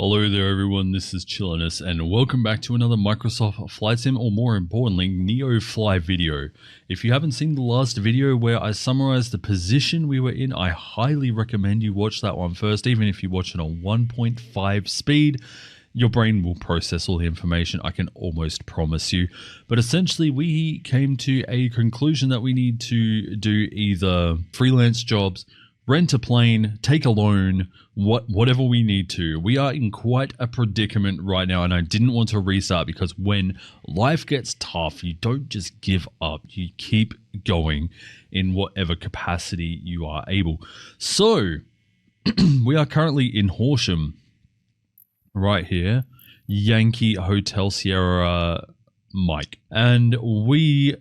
Hello there everyone, this is Chillainous and welcome back to another Microsoft Flight Sim, or more importantly, Neofly video. If you haven't seen the last video where I summarized the position we were in, I highly recommend you watch that one first. Even if you watch it on 1.5 speed, your brain will process all the information, I can almost promise you. But essentially we came to a conclusion that we need to do either freelance jobs, rent a plane, take a loan, whatever we need to. We are in quite a predicament right now, and I didn't want to restart because when life gets tough, you don't just give up. You keep going in whatever capacity you are able. So, we are currently in Horsham, right here, Yankee Hotel Sierra Mike. And we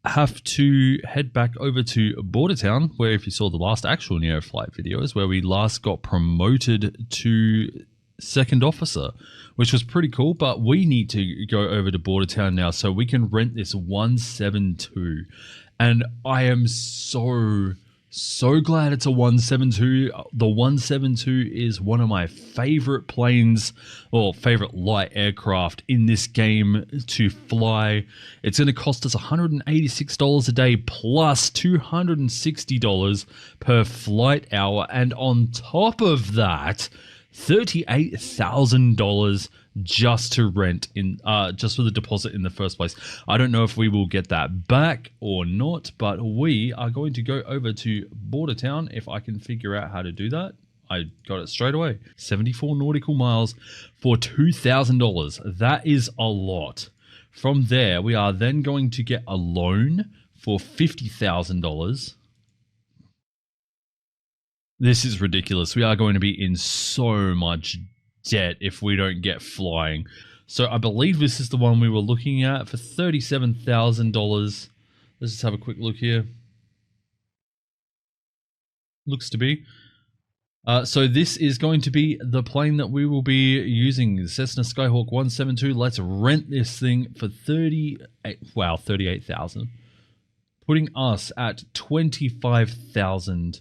have to head back over to Bordertown, where if you saw the last actual Neoflight videos, where we last got promoted to second officer, which was pretty cool. But we need to go over to Bordertown now so we can rent this 172. And I am so glad it's a 172. The 172 is one of my favorite planes, or favorite light aircraft in this game to fly. It's going to cost us $186 a day plus $260 per flight hour, and on top of that, $38,000 just to rent in, just for the deposit in the first place. I don't know if we will get that back or not, but we are going to go over to Bordertown if I can figure out how to do that. I got it straight away. 74 nautical miles for $2,000. That is a lot. From there, we are then going to get a loan for $50,000. This is ridiculous. We are going to be in so much debt if we don't get flying. So I believe this is the one we were looking at for $37,000. Let's just have a quick look here. Looks to be. So this is going to be the plane that we will be using, the CESSNA Skyhawk 172. Let's rent this thing for $38,000, putting us at $25,000.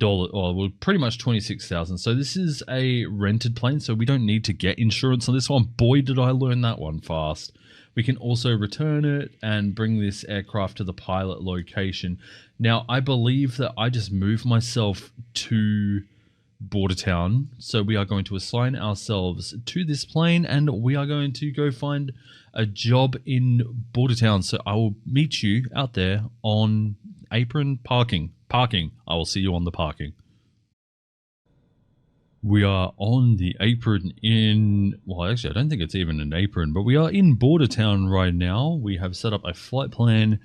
Well, pretty much $26,000. So this is a rented plane, so we don't need to get insurance on this one. Boy, did I learn that one fast. We can also return it and bring this aircraft to the pilot location. Now, I believe that I just moved myself to Bordertown, so we are going to assign ourselves to this plane and we are going to go find a job in Bordertown. So I will meet you out there on apron parking. I will see you on the parking. We are on the apron in, well, actually, I don't think it's even an apron, but we are in Bordertown right now. We have set up a flight plan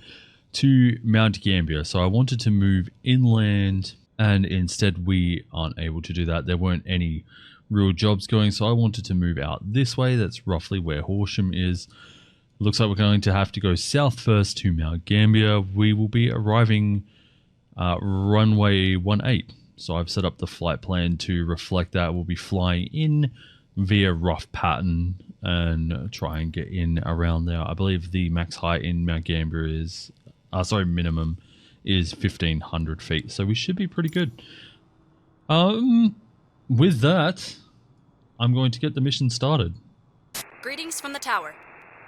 to Mount Gambier. So I wanted to move inland, and instead we aren't able to do that. There weren't any real jobs going, so I wanted to move out this way. That's roughly where Horsham is. Looks like we're going to have to go south first to Mount Gambier. We will be arriving runway 18. So I've set up the flight plan to reflect that. We'll be flying in via rough pattern and try and get in around there. I believe the max height in Mount Gambier is, minimum is 1,500 feet. So we should be pretty good. With that, I'm going to get the mission started. Greetings from the tower.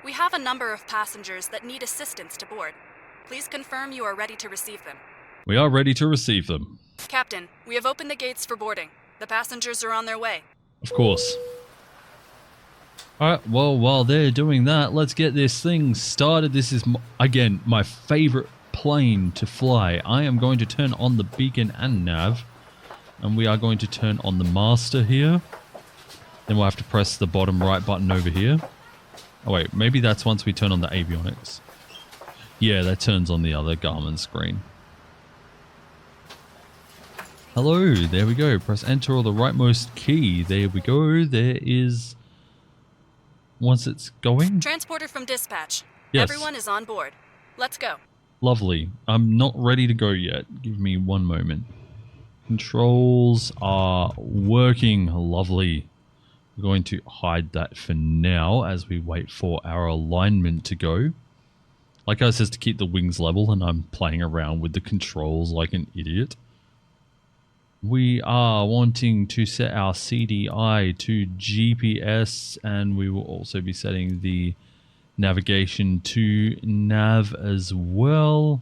We have a number of passengers that need assistance to board. Please confirm you are ready to receive them. We are ready to receive them. Captain, we have opened the gates for boarding. The passengers are on their way. Of course. Alright, well, while they're doing that, let's get this thing started. This is, again, my favorite plane to fly. I am going to turn on the beacon and nav, and we are going to turn on the master here. Then we'll have to press the bottom right button over here. Oh wait, maybe that's once we turn on the avionics. Yeah, that turns on the other Garmin screen. Hello, there we go. Press enter or the rightmost key. There we go. There is... Once it's going? Transporter from dispatch. Yes. Everyone is on board. Let's go. Lovely. I'm not ready to go yet. Give me one moment. Controls are working. Lovely. We're going to hide that for now as we wait for our alignment to go. Like I says, to keep the wings level, and I'm playing around with the controls like an idiot. We are wanting to set our CDI to GPS, and we will also be setting the navigation to nav as well.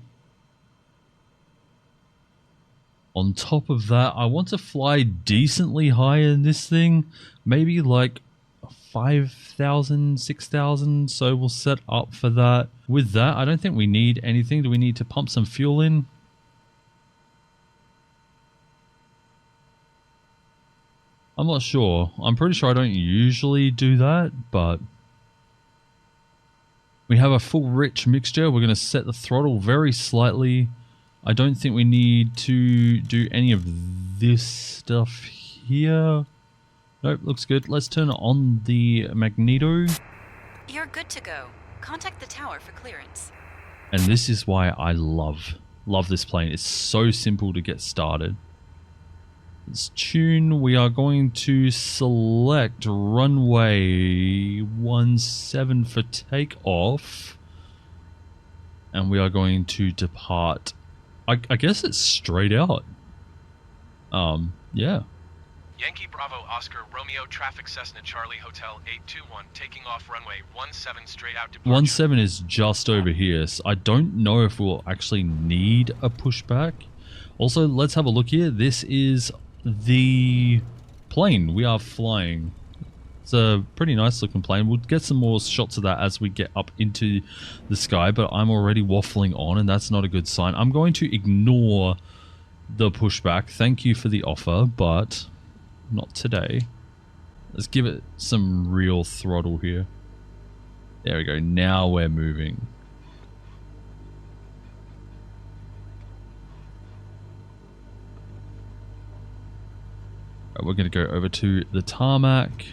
On top of that, I want to fly decently high in this thing, maybe like 5,000, 6,000, so we'll set up for that. With that, I don't think we need anything. Do we need to pump some fuel in? I'm not sure. I'm pretty sure I don't usually do that, but we have a full rich mixture. We're going to set the throttle very slightly. I don't think we need to do any of this stuff here. Nope, looks good. Let's turn on the magneto. You're good to go. Contact the tower for clearance. And this is why I love this plane. It's so simple to get started. Let's tune. We are going to select runway 17 for takeoff. And we are going to depart. I guess it's straight out. Yeah. Yankee Bravo Oscar Romeo traffic Cessna Charlie Hotel 821 taking off runway 17 straight out departure. 17 is just over here, so I don't know if we'll actually need a pushback. Also, let's have a look here. This is the plane we are flying. It's a pretty nice looking plane. We'll get some more shots of that as we get up into the sky, but I'm already waffling on and that's not a good sign. I'm going to ignore the pushback. Thank you for the offer, but not today. Let's give it some real throttle here. There we go. Now we're moving. Right, we're going to go over to the tarmac.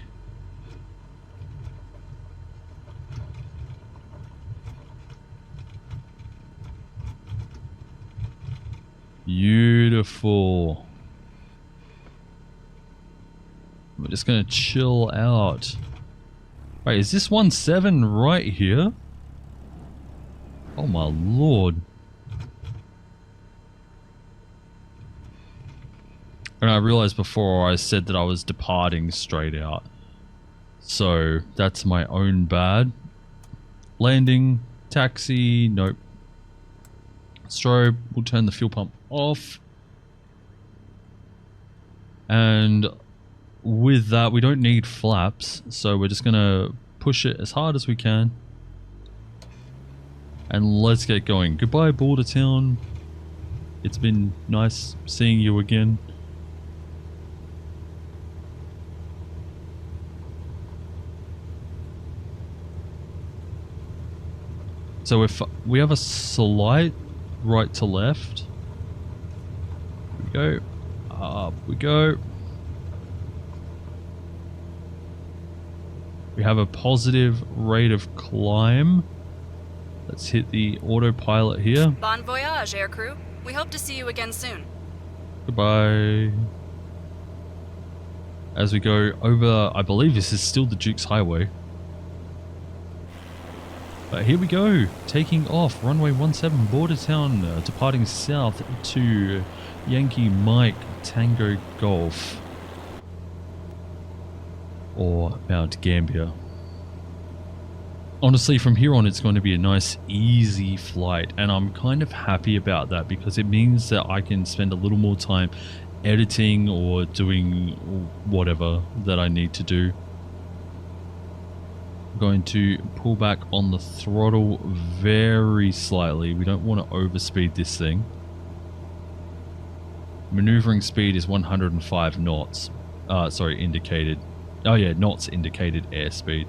Beautiful. We're just going to chill out. Wait, is this 17 right here? Oh my lord. And I realized before I said that I was departing straight out. So that's my own bad. Landing, taxi, nope. Strobe, we'll turn the fuel pump off. And with that, we don't need flaps, so we're just going to push it as hard as we can. And let's get going. Goodbye, Bordertown. It's been nice seeing you again. So if we have a slight right to left, here we go, up we go. We have a positive rate of climb. Let's hit the autopilot here. Bon voyage, aircrew. We hope to see you again soon. Goodbye. As we go over, I believe this is still the Duke's Highway. But here we go, taking off, runway 17, Bordertown, departing south to Yankee Mike Tango Golf. Or Mount Gambier. Honestly, from here on it's going to be a nice easy flight, and I'm kind of happy about that because it means that I can spend a little more time editing or doing whatever that I need to do. I'm going to pull back on the throttle very slightly. We don't want to overspeed this thing. Maneuvering speed is 105 knots. Sorry, indicated. Oh yeah, knots indicated airspeed.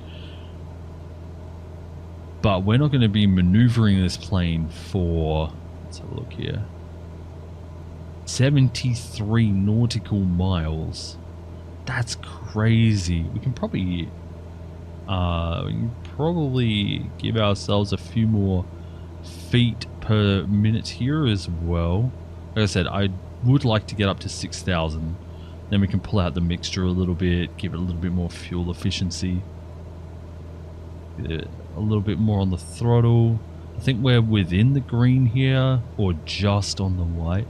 But we're not going to be maneuvering this plane for, let's have a look here, 73 nautical miles. That's crazy. We can probably give ourselves a few more feet per minute here as well. Like I said, I would like to get up to 6,000. Then we can pull out the mixture a little bit, give it a little bit more fuel efficiency. Get a little bit more on the throttle. I think we're within the green here, or just on the white.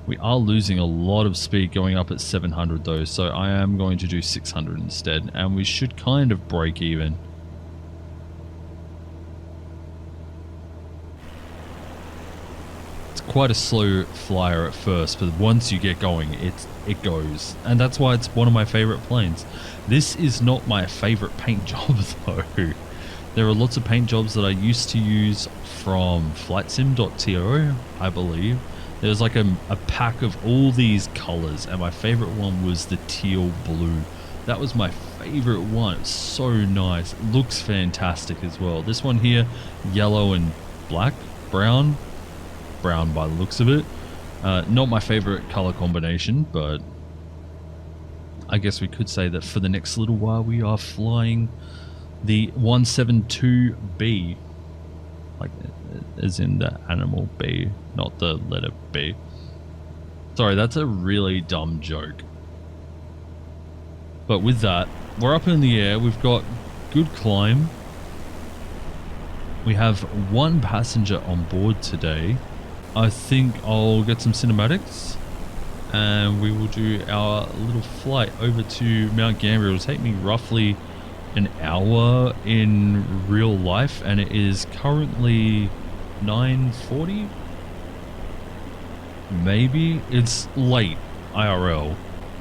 We are losing a lot of speed going up at 700 though, so I am going to do 600 instead, and we should kind of break even. It's quite a slow flyer at first, but once you get going, it goes. And that's why it's one of my favorite planes. This is not my favorite paint job though. There are lots of paint jobs that I used to use from flightsim.to, I believe. There's like a pack of all these colors, and my favorite one was the teal blue. That was my favorite one. It's so nice. It looks fantastic as well. This one here, yellow and black, brown by the looks of it. Not my favorite color combination, but I guess we could say that for the next little while we are flying the 172B. Like, as in the animal B, not the letter B. Sorry, that's a really dumb joke. But with that, we're up in the air. We've got good climb. We have one passenger on board today. I think I'll get some cinematics and we will do our little flight over to Mount Gambier. It'll take me roughly an hour in real life, and it is currently 9:40. Maybe it's late IRL,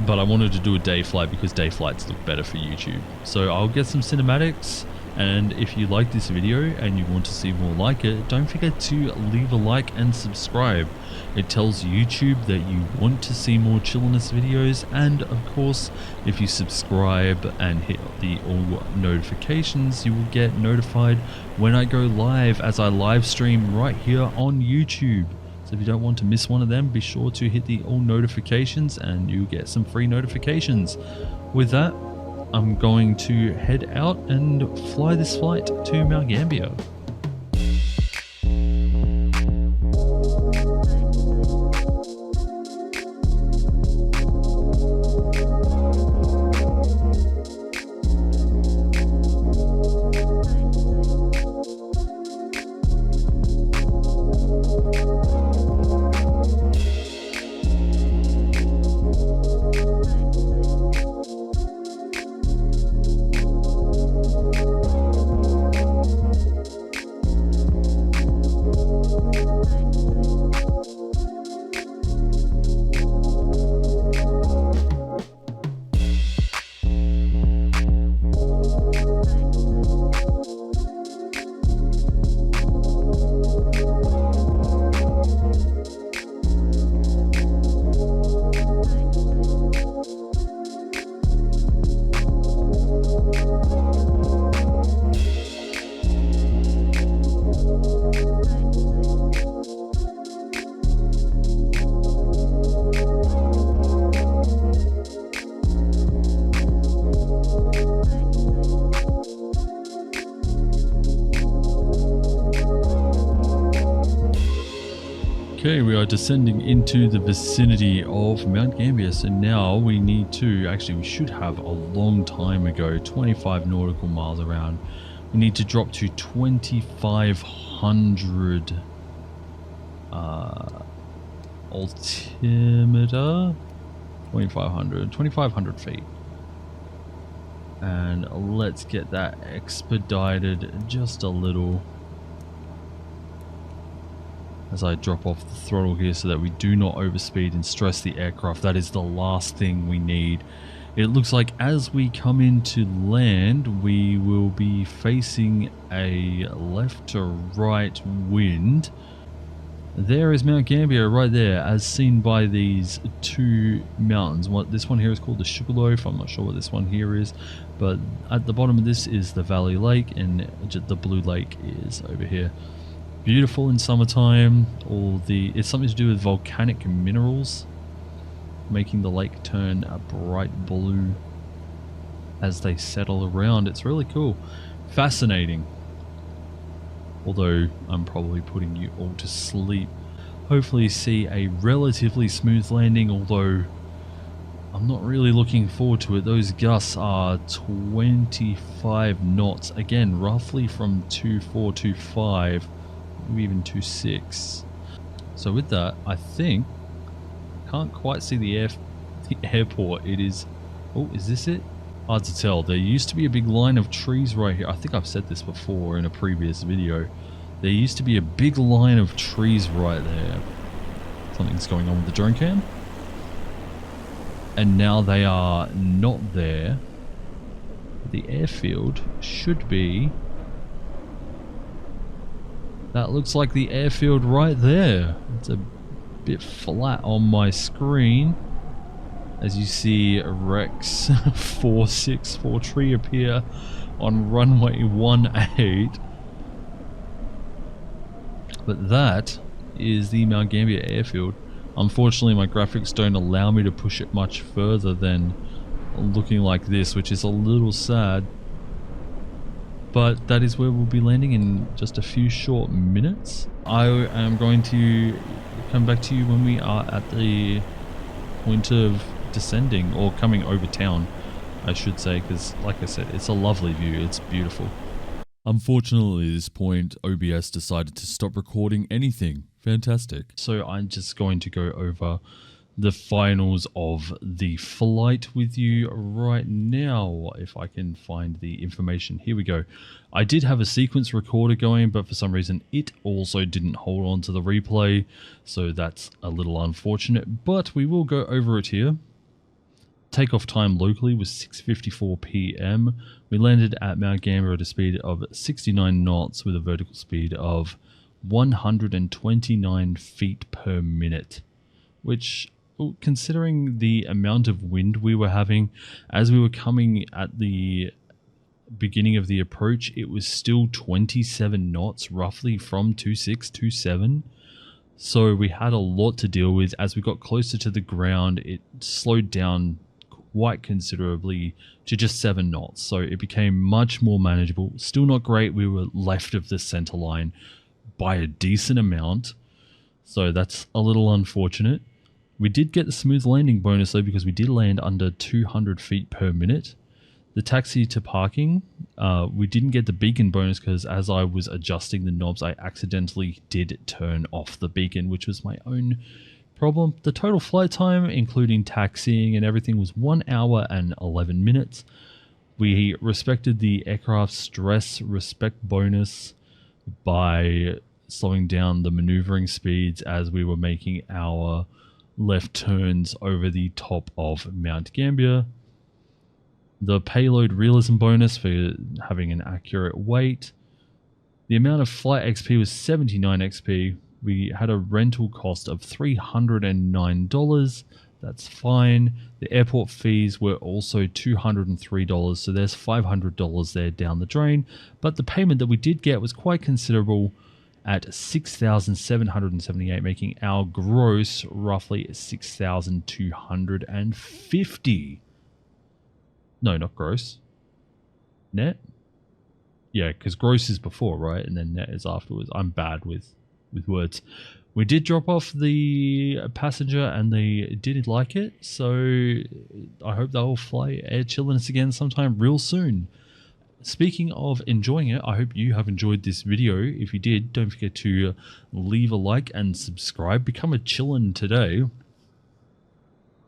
but I wanted to do a day flight because day flights look better for YouTube. So I'll get some cinematics, and if you like this video and you want to see more like it, don't forget to leave a like and subscribe. It tells YouTube that you want to see more Chillainous videos, and of course, if you subscribe and hit the all notifications, you will get notified when I go live, as I live stream right here on YouTube. So if you don't want to miss one of them, be sure to hit the all notifications and you get some free notifications. With that, I'm going to head out and fly this flight to Mount Gambier. Okay, we are descending into the vicinity of Mount Gambier, so now we need to, actually we should have a long time ago, 25 nautical miles around. We need to drop to 2,500 altimeter, 2,500 feet. And let's get that expedited just a little as I drop off the throttle here so that we do not overspeed and stress the aircraft. That is the last thing we need. It looks like as we come into land, we will be facing a left to right wind. There is Mount Gambier right there, as seen by these two mountains. This one here is called the Sugarloaf. I'm not sure what this one here is, but at the bottom of this is the Valley Lake, and the Blue Lake is over here. Beautiful in summertime. It's something to do with volcanic minerals, making the lake turn a bright blue as they settle around. It's really cool. Fascinating. Although I'm probably putting you all to sleep. Hopefully see a relatively smooth landing, although I'm not really looking forward to it. Those gusts are 25 knots. Again, roughly from 2.4, 2.5, maybe even 2.6. So with that, I think can't quite see the airport. It is... Oh, is this it? Hard to tell. There used to be a big line of trees right here. I think I've said this before in a previous video. There used to be a big line of trees right there. Something's going on with the drone cam. And now they are not there. The airfield should be... That looks like the airfield right there. It's a bit flat on my screen. As you see Rex 464 tree appear on runway 18. But that is the Mount Gambier airfield. Unfortunately, my graphics don't allow me to push it much further than looking like this, which is a little sad. But that is where we'll be landing in just a few short minutes. I am going to come back to you when we are at the point of descending, or coming over town, I should say, because like I said, it's a lovely view. It's beautiful. Unfortunately, at this point, OBS decided to stop recording anything. Fantastic. So I'm just going to go over the finals of the flight with you right now, if I can find the information. Here we go. I did have a sequence recorder going, but for some reason it also didn't hold on to the replay, so that's a little unfortunate, but we will go over it here. Takeoff time locally was 6:54 p.m. We landed at Mount Gambier at a speed of 69 knots with a vertical speed of 129 feet per minute, which, considering the amount of wind we were having as we were coming at the beginning of the approach, it was still 27 knots roughly from 26, 27. So we had a lot to deal with. As we got closer to the ground, it slowed down quite considerably to just 7 knots. So it became much more manageable. Still not great. We were left of the center line by a decent amount. So that's a little unfortunate. We did get the smooth landing bonus though, because we did land under 200 feet per minute. The taxi to parking, we didn't get the beacon bonus because as I was adjusting the knobs, I accidentally did turn off the beacon, which was my own problem. The total flight time, including taxiing and everything, was 1 hour and 11 minutes. We respected the aircraft stress respect bonus by slowing down the maneuvering speeds as we were making our left turns over the top of Mount Gambier. The payload realism bonus for having an accurate weight. The amount of flight XP was 79 XP. We had a rental cost of $309. That's fine. The airport fees were also $203, so there's $500 there down the drain. But the payment that we did get was quite considerable at $6,778, making our gross roughly $6,250. No, not gross. Net? Yeah, because gross is before, right? And then net is afterwards. I'm bad with words. We did drop off the passenger and they did like it, so I hope they'll fly Air Chillainous again sometime real soon. Speaking of enjoying it, I hope you have enjoyed this video. If you did, don't forget to leave a like and subscribe. Become a Chillin today.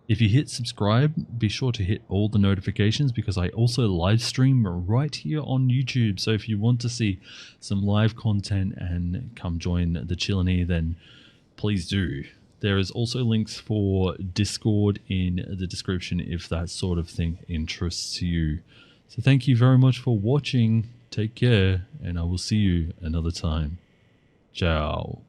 If you hit subscribe, be sure to hit all the notifications because I also live stream right here on YouTube. So if you want to see some live content and come join the Chillainy, then please do. There is also links for Discord in the description if that sort of thing interests you. So thank you very much for watching. Take care, and I will see you another time. Ciao.